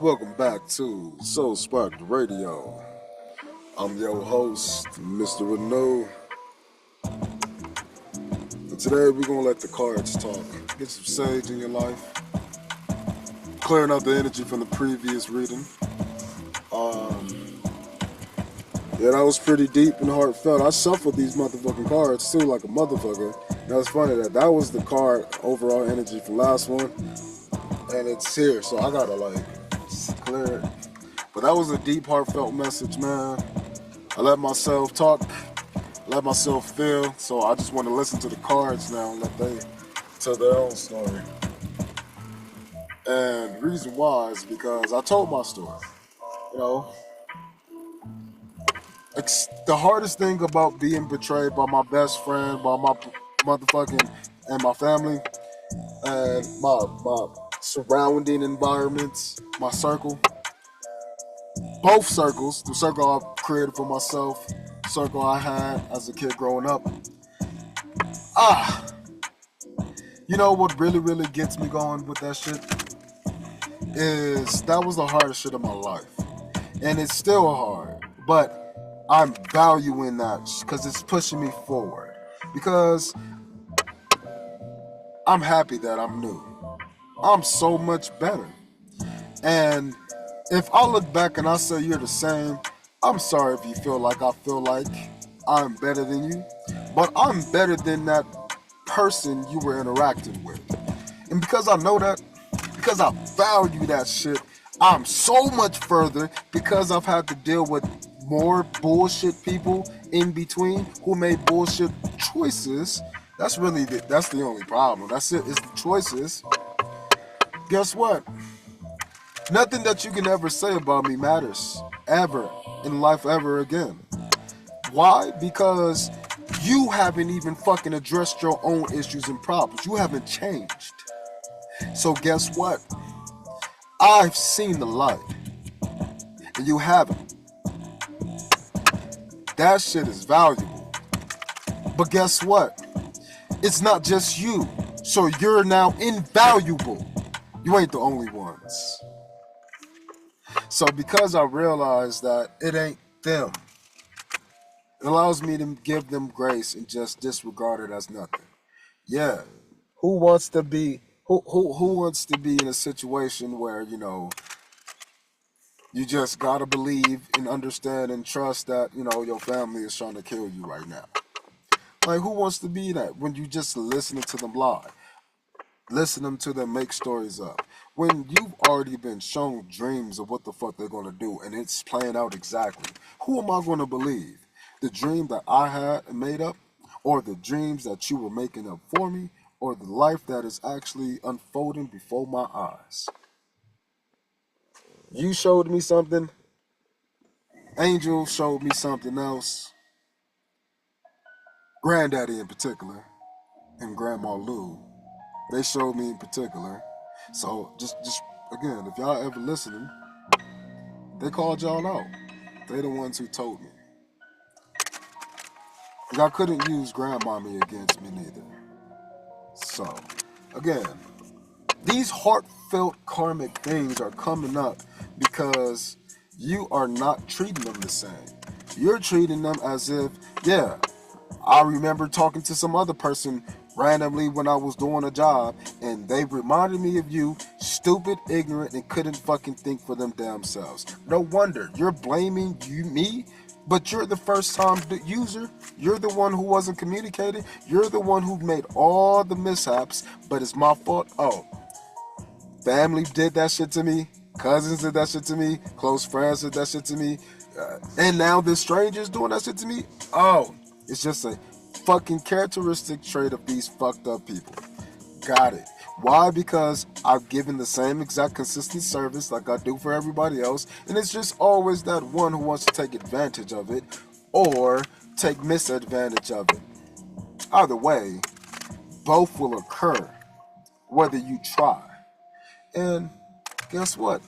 Welcome back to Soul Spark Radio. I'm your host, Mr. Renault, and today we're gonna let the cards talk. Get some sage in your life, clearing out the energy from the previous reading. Yeah, that was pretty deep and heartfelt. I shuffled these motherfucking cards too, like a motherfucker. That's funny that was the card overall energy from last one, and it's here, so I gotta clear it. But that was a deep, heartfelt message, man. I let myself talk, let myself feel, so I just want to listen to the cards now and let they tell their own story. And the reason why is because I told my story. You know, the hardest thing about being betrayed by my best friend, by my motherfucking, and my family, and my surrounding environments, my circle, both circles, the circle I created for myself, the circle I had as a kid growing up. You know what really gets me going with that shit? Is that was the hardest shit of my life. And it's still hard, but I'm valuing that because it's pushing me forward. Because I'm happy that I'm new. I'm so much better. And if I look back and I say you're the same, I'm sorry if you feel like I feel like I'm better than you. But I'm better than that person you were interacting with. And because I know that, because I value that shit, I'm so much further because I've had to deal with more bullshit people in between who made bullshit choices. That's the only problem. That's it, it's the choices. Guess what? Nothing that you can ever say about me matters ever in life ever again. Why? Because you haven't even fucking addressed your own issues and problems. You haven't changed. So guess what? I've seen the light, and you haven't. That shit is valuable. But guess what? It's not just you. So you're now invaluable. You ain't the only ones. So because I realized that it ain't them, it allows me to give them grace and just disregard it as nothing. Yeah. Who wants to be who wants to be in a situation where, you just gotta believe and understand and trust that, your family is trying to kill you right now. Like, who wants to be that when you just listening to them lie? Listening to them make stories up. When you've already been shown dreams of what the fuck they're gonna do and it's playing out exactly, who am I gonna believe? The dream that I had and made up? Or the dreams that you were making up for me? Or the life that is actually unfolding before my eyes? You showed me something. Angel showed me something else. Granddaddy in particular, and Grandma Lou, they showed me in particular. So just again, if y'all ever listening, they called y'all out. They the ones who told me. Y'all couldn't use Grandmommy against me neither. So, again, these heartfelt karmic things are coming up because you are not treating them the same. You're treating them as if, yeah, I remember talking to some other person randomly when I was doing a job, and they reminded me of you, stupid, ignorant, and couldn't fucking think for them damn selves. No wonder you're blaming me, but you're the first time user. You're the one who wasn't communicating. You're the one who made all the mishaps, but it's my fault. Oh, family did that shit to me. Cousins did that shit to me. Close friends did that shit to me. And now the strangers doing that shit to me. Oh, it's just a fucking characteristic trait of these fucked up people. Got it. Why? Because I've given the same exact consistent service like I do for everybody else, and it's just always that one who wants to take advantage of it or take misadvantage of it. Either way, both will occur whether you try. And guess what?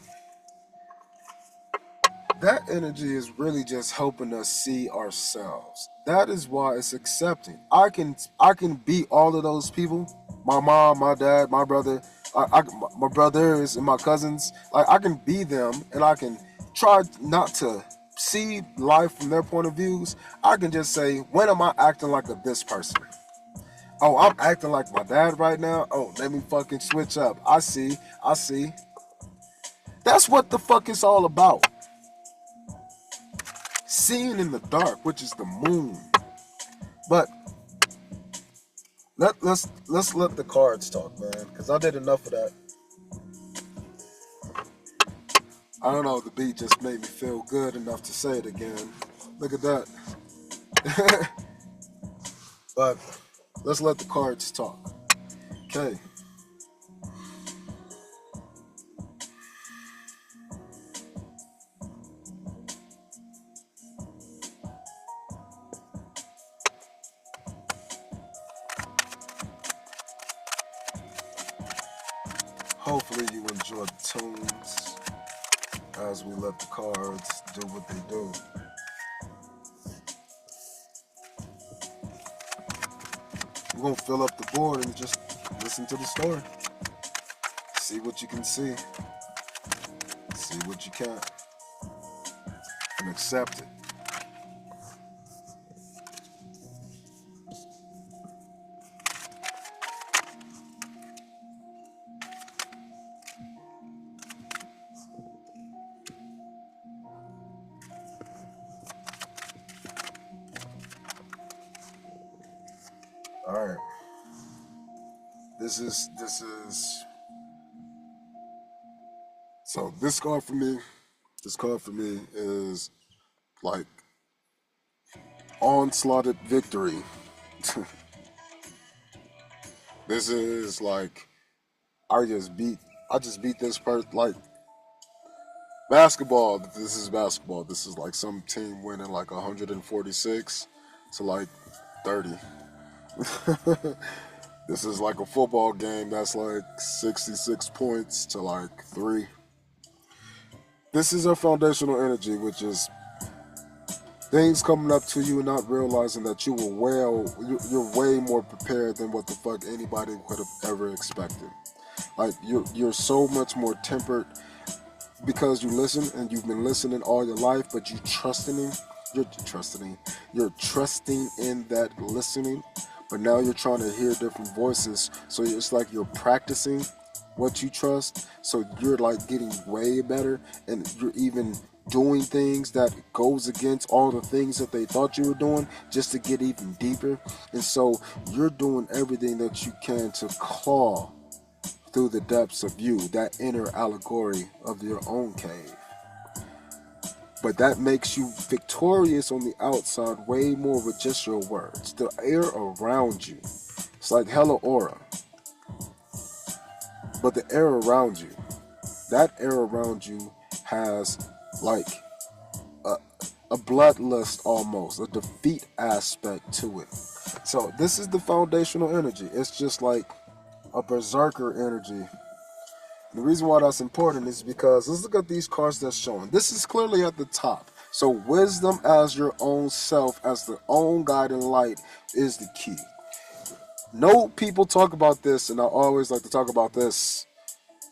That energy is really just helping us see ourselves. That is why it's accepting. I can be all of those people, my mom, my dad, my brother, my brothers and my cousins, like I can be them, and I can try not to see life from their point of views. I can just say, when am I acting like this person? Oh, I'm acting like my dad right now. Oh, let me fucking switch up. I see. That's what the fuck it's all about. Seeing in the dark, which is the moon. But let's let the cards talk, man, because I did enough of that. I don't know, the beat just made me feel good enough to say it again. Look at that. But let's let the cards talk. Okay. Hopefully you enjoy the tunes as we let the cards do what they do. We're going to fill up the board and just listen to the story. See what you can see. See what you can't. And accept it. All right. This is so this card for me is like onslaughted victory. This is like I just beat this person, like basketball. This is basketball. This is like some team winning like 146 to like 30. This is like a football game that's like 66 points to like 3. This is a foundational energy, which is things coming up to you and not realizing that you're way more prepared than what the fuck anybody could have ever expected. Like you're so much more tempered because you listen, and you've been listening all your life, but you're trusting in that listening. But now you're trying to hear different voices, so it's like you're practicing what you trust. So you're like getting way better, and you're even doing things that goes against all the things that they thought you were doing just to get even deeper. And so you're doing everything that you can to claw through the depths of you, that inner allegory of your own cave. But that makes you victorious on the outside way more with just your words. The air around you, it's like hella aura. But the air around you, that air around you has like a bloodlust almost, a defeat aspect to it. So this is the foundational energy. It's just like a berserker energy. The reason why that's important is because let's look at these cards that's showing. This is clearly at the top. So wisdom as your own self, as the own guiding light is the key. No people talk about this, and I always like to talk about this.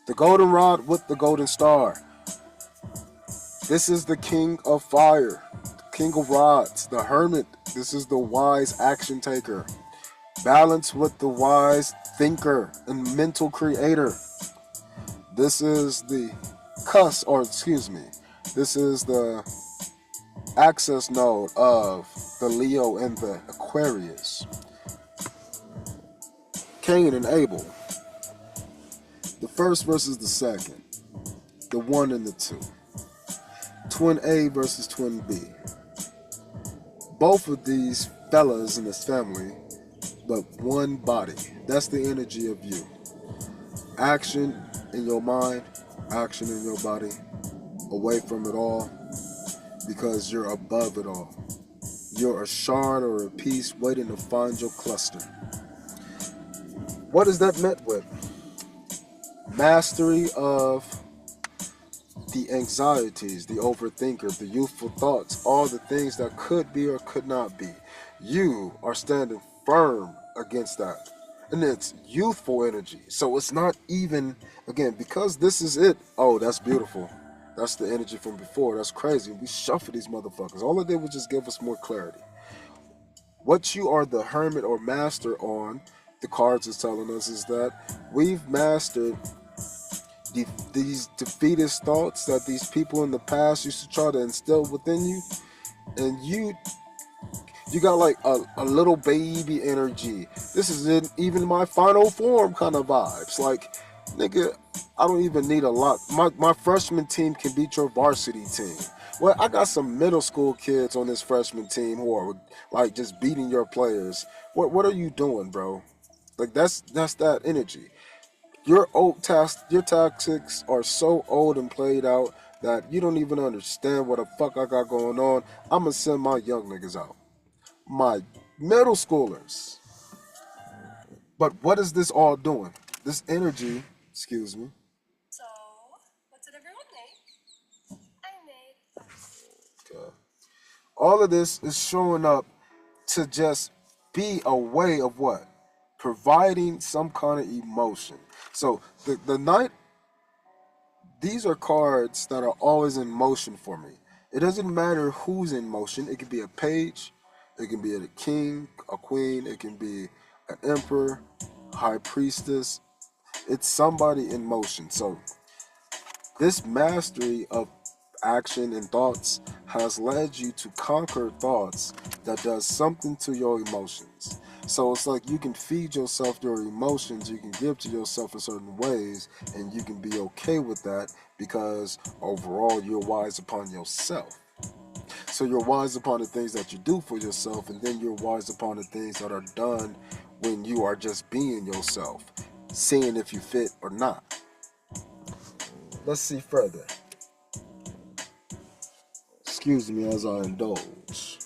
The golden rod with the golden star. This is the king of fire, king of rods, the hermit. This is the wise action taker. Balance with the wise thinker and mental creator. This is the this is the access node of the Leo and the Aquarius. Cain and Abel. The first versus the second. The 1 and the 2. Twin A versus twin B. Both of these fellas in this family, but one body. That's the energy of you. Action in your mind, action in your body, away from it all, because you're above it all. You're a shard or a piece waiting to find your cluster. What is that meant with? Mastery of the anxieties, the overthinker, the youthful thoughts, all the things that could be or could not be. You are standing firm against that. and it's youthful energy. So it's not even, again, because this is it. Oh, that's beautiful. That's the energy from before. That's crazy. We shuffle these motherfuckers. All it did was just give us more clarity. What you are the hermit or master on, the cards is telling us, is that we've mastered these defeatist thoughts that these people in the past used to try to instill within you, and you got like a little baby energy. This isn't even my final form kind of vibes. Like, nigga, I don't even need a lot. My freshman team can beat your varsity team. Well, I got some middle school kids on this freshman team who are like just beating your players. What are you doing, bro? Like, that's that energy. Your tactics are so old and played out that you don't even understand what the fuck I got going on. I'ma send my young niggas out, my middle schoolers. But what is this all doing? This energy, excuse me. So, what did everyone make? I made. Okay. All of this is showing up to just be a way of what? Providing some kind of emotion. So the night, these are cards that are always in motion for me. It doesn't matter who's in motion. It can be a page, it can be a king, a queen, it can be an emperor, high priestess. It's somebody in motion. So this mastery of action and thoughts has led you to conquer thoughts that does something to your emotions. So it's like you can feed yourself your emotions, you can give to yourself in certain ways, and you can be okay with that because overall you're wise upon yourself. So you're wise upon the things that you do for yourself, and then you're wise upon the things that are done when you are just being yourself, seeing if you fit or not. Let's see further. Excuse me as I indulge.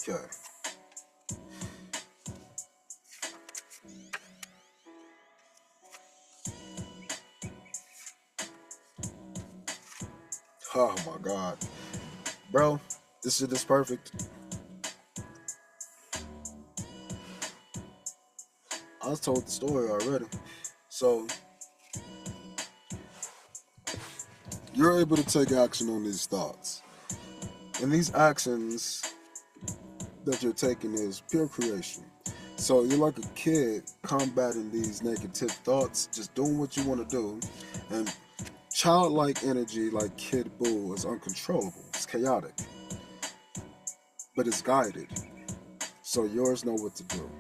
Okay. Oh my God. Bro, this shit is perfect. I was told the story already. So, you're able to take action on these thoughts. And these actions that you're taking is pure creation. So you're like a kid combating these negative thoughts, just doing what you want to do. And childlike energy, like Kid Buu, is uncontrollable. It's chaotic. But it's guided. So yours know what to do.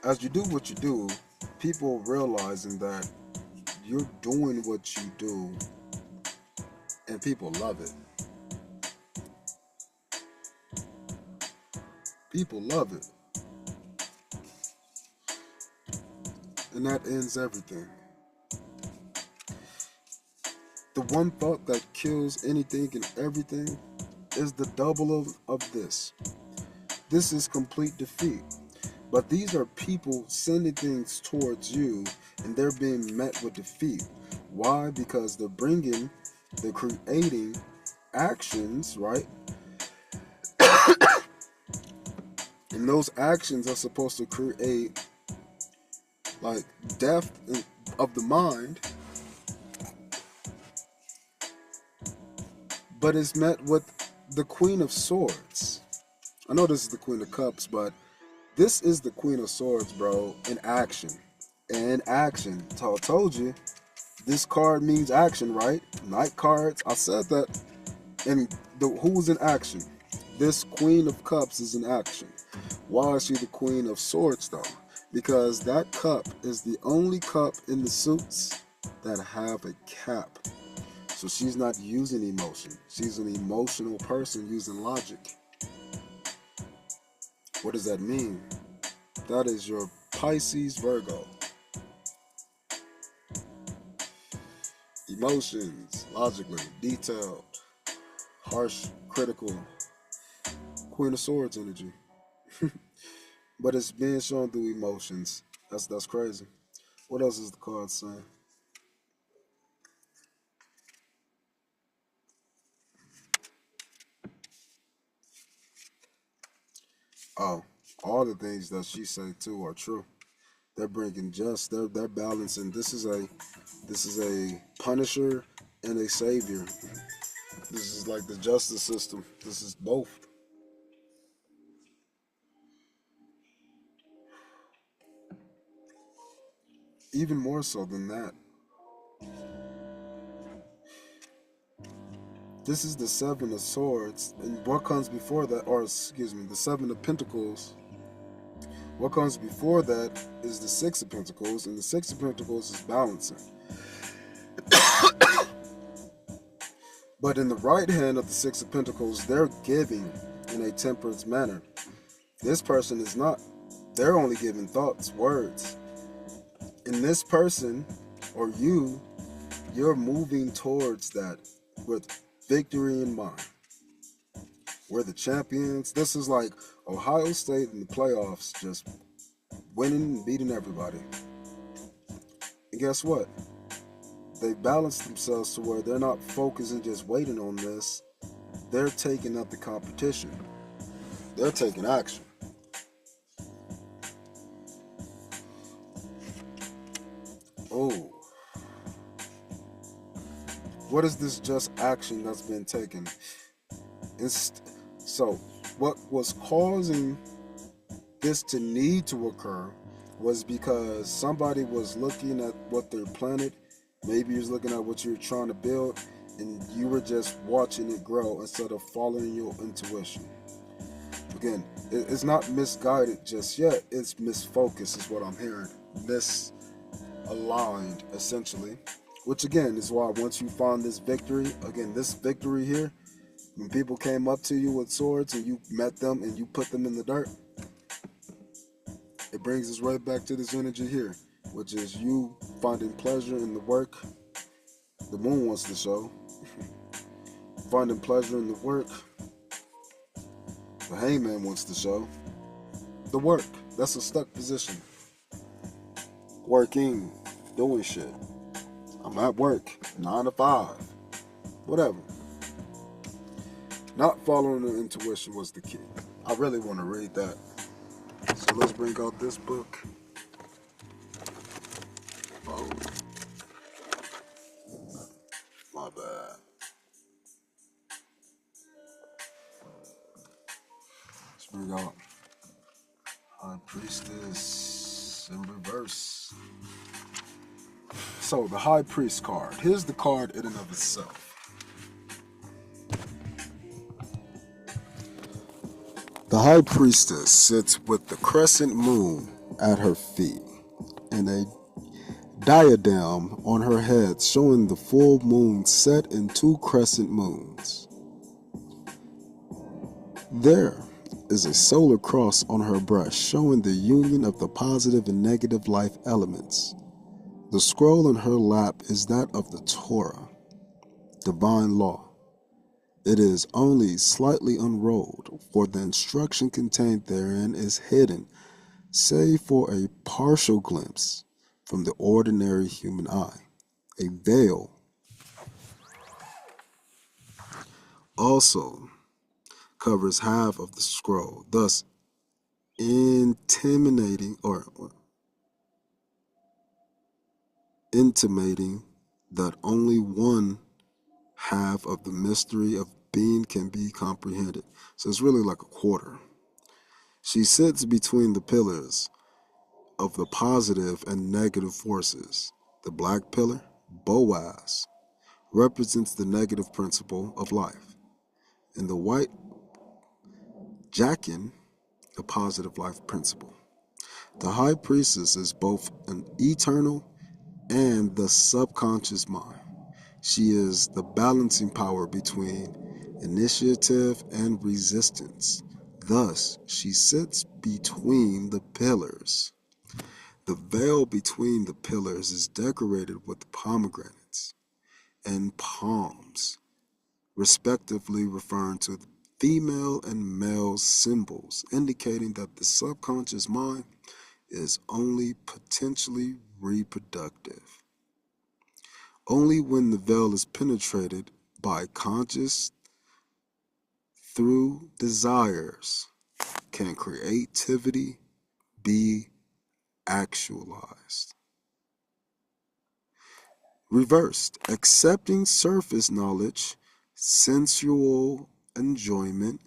As you do what you do, people realizing that you're doing what you do, and people love it. People love it. And that ends everything. The one thought that kills anything and everything is the double of this. This is complete defeat. But these are people sending things towards you, and they're being met with defeat. Why? Because they're creating actions, right? And those actions are supposed to create like depth of the mind, but it's met with the Queen of Swords. I know this is the Queen of Cups, but this is the Queen of Swords, bro, in action. In action. So I told you, this card means action, right? Knight cards, I said that. And who's in action? This Queen of Cups is in action. Why is she the Queen of Swords, though? Because that cup is the only cup in the suits that have a cap. So she's not using emotion. She's an emotional person using logic. What does that mean? That is your Pisces Virgo. Emotions, logically, detailed, harsh, critical. Queen of Swords energy. but it's being shown through emotions. That's crazy. What else is the card saying? Oh, all the things that she say too are true. They're bringing just they're balancing. This is a punisher and a savior. This is like the justice system. This is both. Even more so than that. This is the Seven of Swords, and what comes before that, or excuse me, the Seven of Pentacles. What comes before that is the Six of Pentacles, and the Six of Pentacles is balancing. But in the right hand of the Six of Pentacles, they're giving in a temperance manner. This person is not. They're only giving thoughts, words. And this person, or you're moving towards that with victory in mind. We're the champions. This is like Ohio State in the playoffs, just winning and beating everybody. And guess what? They balance themselves to where they're not focusing just waiting on this. They're taking up the competition. They're taking action. Oh, what is this just action that's been taken? So, what was causing this to need to occur was because somebody was looking at what their planet, maybe you was looking at what you're trying to build, and you were just watching it grow instead of following your intuition. Again, it's not misguided just yet, it's misfocused is what I'm hearing. Misaligned, essentially. Which again is why once you find this victory, again, this victory here, when people came up to you with swords and you met them and you put them in the dirt, it brings us right back to this energy here, which is you finding pleasure in the work the moon wants to show, finding pleasure in the work the hangman wants to show, the work. That's a stuck position. Working, doing shit. I'm at work, 9 to 5, whatever. Not following the intuition was the key. I really want to read that. So let's bring out this book. Oh, my bad. Let's bring out High Priestess in reverse. So the High Priest card. Here's the card in and of itself. The High Priestess sits with the crescent moon at her feet and a diadem on her head showing the full moon set in two crescent moons. There is a solar cross on her breast showing the union of the positive and negative life elements. The scroll in her lap is that of the Torah, divine law. It is only slightly unrolled, for the instruction contained therein is hidden, save for a partial glimpse from the ordinary human eye. A veil also covers half of the scroll, thus intimating that only one half of the mystery of being can be comprehended. So it's really like a quarter. She sits between the pillars of the positive and negative forces. The black pillar, Boaz, represents the negative principle of life, and the white Jachin, the positive life principle. The high priestess is both an eternal and the subconscious mind. She is the balancing power between initiative and resistance. Thus, she sits between the pillars. The veil between the pillars is decorated with pomegranates and palms, respectively referring to female and male symbols, indicating that the subconscious mind is only potentially reproductive. Only when the veil is penetrated by conscious through desires can creativity be actualized. Reversed, accepting surface knowledge, sensual enjoyment,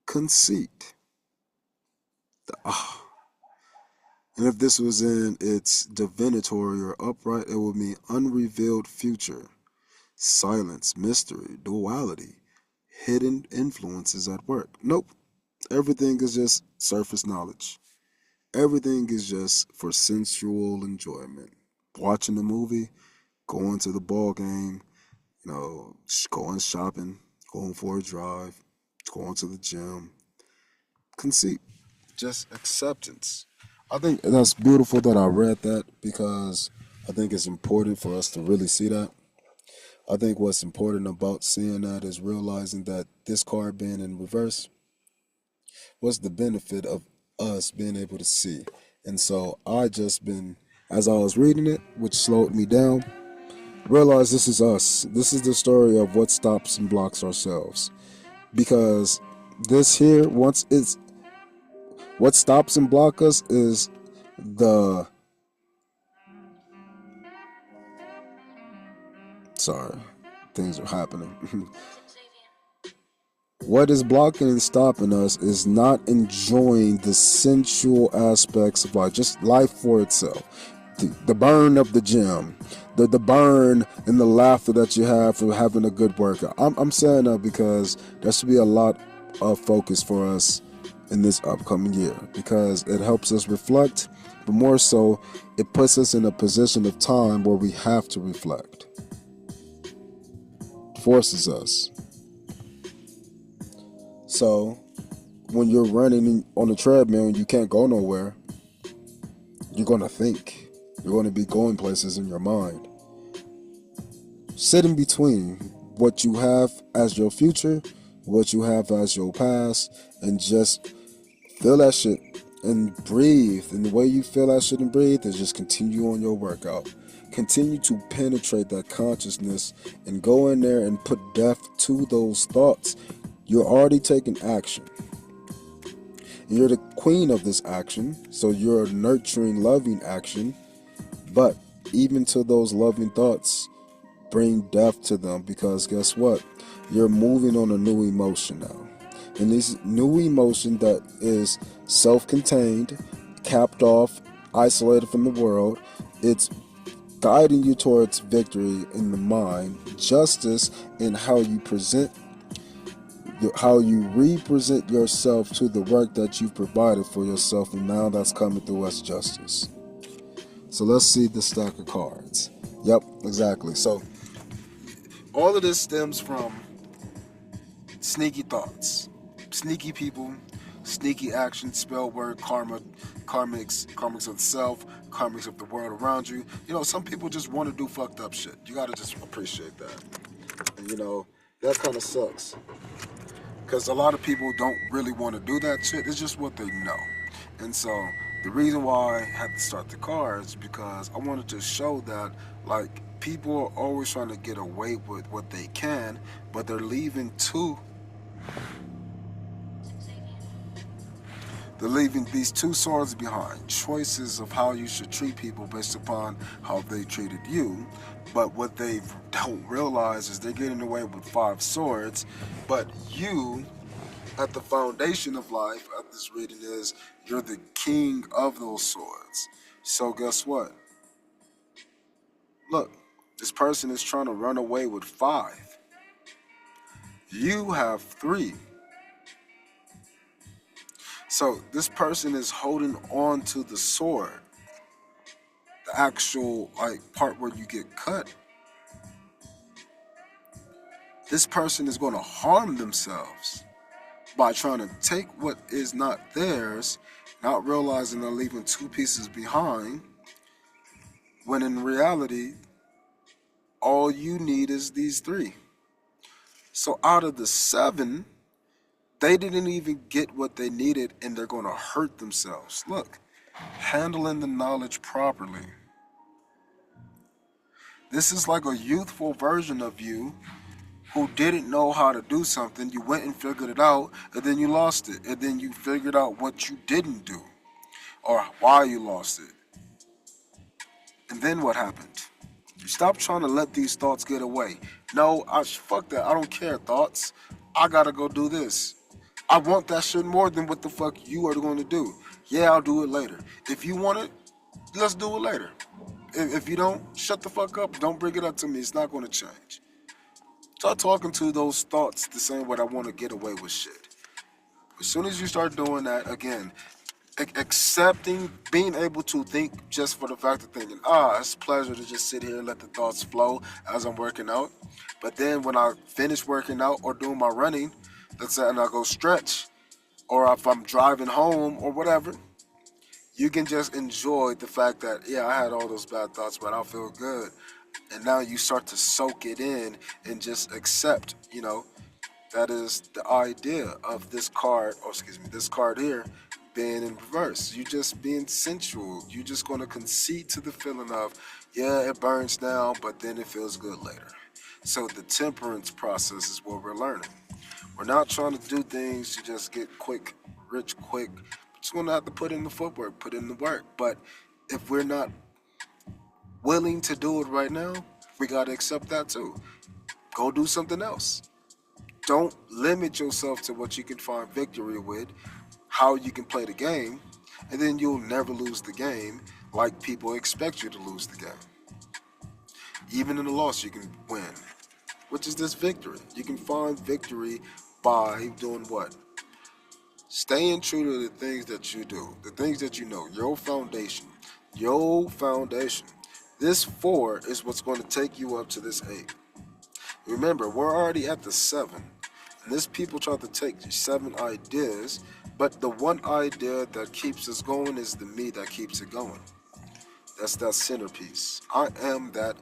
conceit. And if this was in its divinatory or upright, it would mean unrevealed future, silence, mystery, duality, hidden influences at work. Nope. Everything is just surface knowledge. Everything is just for sensual enjoyment. Watching a movie, going to the ball game, going shopping, going for a drive, going to the gym. Conceit, just acceptance. I think that's beautiful that I read that because I think it's important for us to really see that. I think what's important about seeing that is realizing that this card being in reverse, what's the benefit of us being able to see? And so I just been, as I was reading it, which slowed me down, realize this is us. This is the story of what stops and blocks ourselves. Because this here, once it's what stops and blocks us is the sorry, things are happening. What is blocking and stopping us is not enjoying the sensual aspects of life, just life for itself. The burn of the gym, the burn and the laughter that you have for having a good workout. I'm saying that because there should be a lot of focus for us in this upcoming year because it helps us reflect, but more so, it puts us in a position of time where we have to reflect. Forces us. So when you're running on a treadmill and you can't go nowhere, you're going to think. You're going to be going places in your mind. Sit in between what you have as your future, what you have as your past, and just feel that shit and breathe. And the way you feel that shit and breathe is just continue on your workout. Continue to penetrate that consciousness and go in there and put depth to those thoughts. You're already taking action. You're the queen of this action, so you're nurturing, loving action. But even to those loving thoughts, bring depth to them because guess what? You're moving on a new emotion now. And this new emotion that is self-contained, capped off, isolated from the world, it's guiding you towards victory in the mind, justice in how you represent yourself to the work that you've provided for yourself, and now that's coming through as justice. So let's see the stack of cards. Yep, exactly. So all of this stems from sneaky thoughts, sneaky people, sneaky actions, spell word, karma, karmics of the self, karmics of the world around you. Some people just want to do fucked up shit. You gotta just appreciate that. And that kind of sucks. Because a lot of people don't really want to do that shit. It's just what they know. And so the reason why I had to start the cards because I wanted to show that people are always trying to get away with what they can, but they're leaving these two swords behind. Choices of how you should treat people based upon how they treated you. But what they don't realize is they're getting away with 5 swords, but you at the foundation of life at this reading is you're the king of those swords. So guess what? Look, this person is trying to run away with 5. You have 3. So this person is holding on to the sword, the actual part where you get cut. This person is going to harm themselves by trying to take what is not theirs, not realizing they're leaving 2 pieces behind, when in reality, all you need is these 3. So out of the 7, They didn't even get what they needed and they're going to hurt themselves. Look, handling the knowledge properly. This is like a youthful version of you who didn't know how to do something. You went and figured it out, and then you lost it. And then you figured out what you didn't do or why you lost it. And then what happened? You stop trying to let these thoughts get away. No, fuck that. I don't care, thoughts. I gotta go do this. I want that shit more than what the fuck you are going to do. Yeah, I'll do it later. If you want it, let's do it later. If you don't, shut the fuck up. Don't bring it up to me. It's not going to change. Start talking to those thoughts the same way I want to get away with shit. As soon as you start doing that, again, accepting, being able to think just for the fact of thinking, it's a pleasure to just sit here and let the thoughts flow as I'm working out. But then when I finish working out or doing my running, let's say, and I go stretch, or if I'm driving home or whatever, you can just enjoy the fact that, yeah, I had all those bad thoughts, but I feel good. And now you start to soak it in and just accept, that is the idea of this card, this card here being in reverse. You just being sensual. You just going to concede to the feeling of, yeah, it burns now, but then it feels good later. So the temperance process is what we're learning. We're not trying to do things to just get rich quick. We're just going to have to put in the footwork, put in the work. But if we're not willing to do it right now, we got to accept that too. Go do something else. Don't limit yourself to what you can find victory with, how you can play the game, and then you'll never lose the game like people expect you to lose the game. Even in a loss, you can win, which is this victory. You can find victory by doing what? Staying true to the things that you do, the things that you know, your foundation. Your foundation. This 4 is what's going to take you up to this 8. Remember, we're already at the 7. And this people try to take 7 ideas, but the one idea that keeps us going is the me that keeps it going. That's that centerpiece. I am that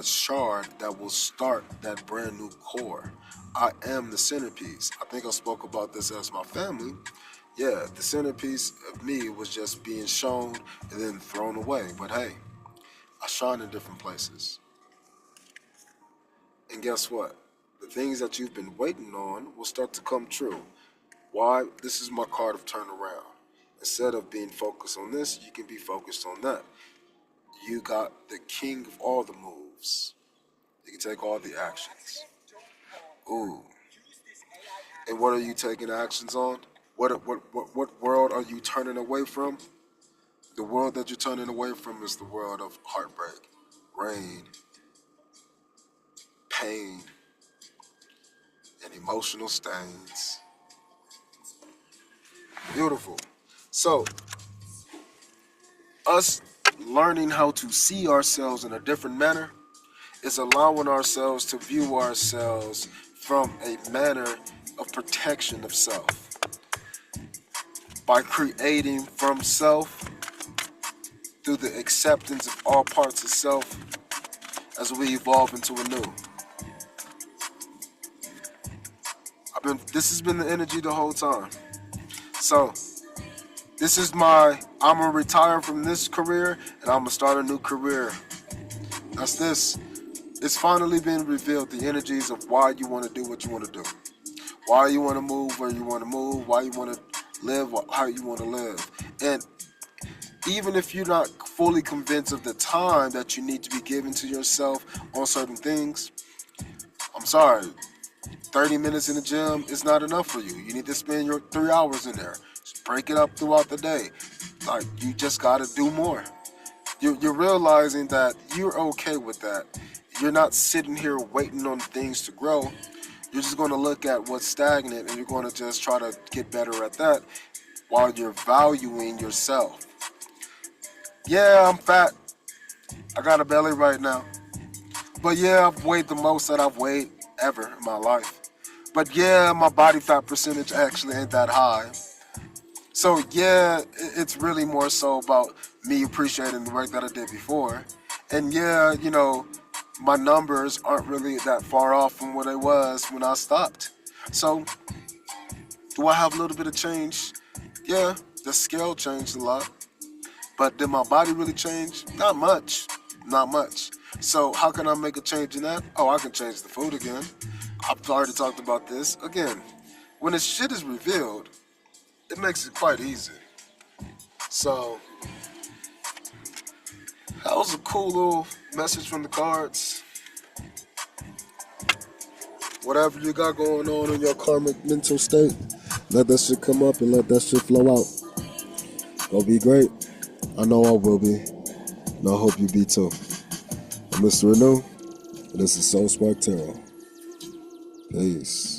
shard that will start that brand new core. I am the centerpiece. I think I spoke about this as my family. Yeah, the centerpiece of me was just being shown and then thrown away. But hey, I shine in different places. And guess what? The things that you've been waiting on will start to come true. Why? This is my card of turnaround. Instead of being focused on this, you can be focused on that. You got the king of all the moves. You can take all the actions. Ooh. And what are you taking actions on? What world are you turning away from? The world that you're turning away from is the world of heartbreak, rain, pain, and emotional stains. Beautiful. So, us learning how to see ourselves in a different manner is allowing ourselves to view ourselves from a manner of protection of self. By creating from self through the acceptance of all parts of self as we evolve into a new. This has been the energy the whole time. So, this is I'm gonna retire from this career and I'm gonna start a new career. That's this. It's finally been revealed, the energies of why you want to do what you want to do. Why you want to move where you want to move, why you want to live how you want to live. And even if you're not fully convinced of the time that you need to be given to yourself on certain things, I'm sorry, 30 minutes in the gym is not enough for you. You need to spend your 3 hours in there. Just break it up throughout the day. Like, you just got to do more. You're realizing that you're okay with that. You're not sitting here waiting on things to grow. You're just going to look at what's stagnant and you're going to just try to get better at that while you're valuing yourself. Yeah, I'm fat. I got a belly right now. But yeah, I've weighed the most that I've weighed ever in my life. But yeah, my body fat percentage actually ain't that high. So yeah, it's really more so about me appreciating the work that I did before. And yeah, my numbers aren't really that far off from what it was when I stopped. So, do I have a little bit of change? Yeah, the scale changed a lot. But did my body really change? Not much. Not much. So how can I make a change in that? Oh, I can change the food again. I've already talked about this. Again, when the shit is revealed, it makes it quite easy. So that was a cool little message from the cards. Whatever you got going on in your karmic mental state, let that shit come up and let that shit flow out. Go be great. I know I will be. And I hope you be too. I'm Mr. Renew, and this is Soul Spark Tarot. Peace.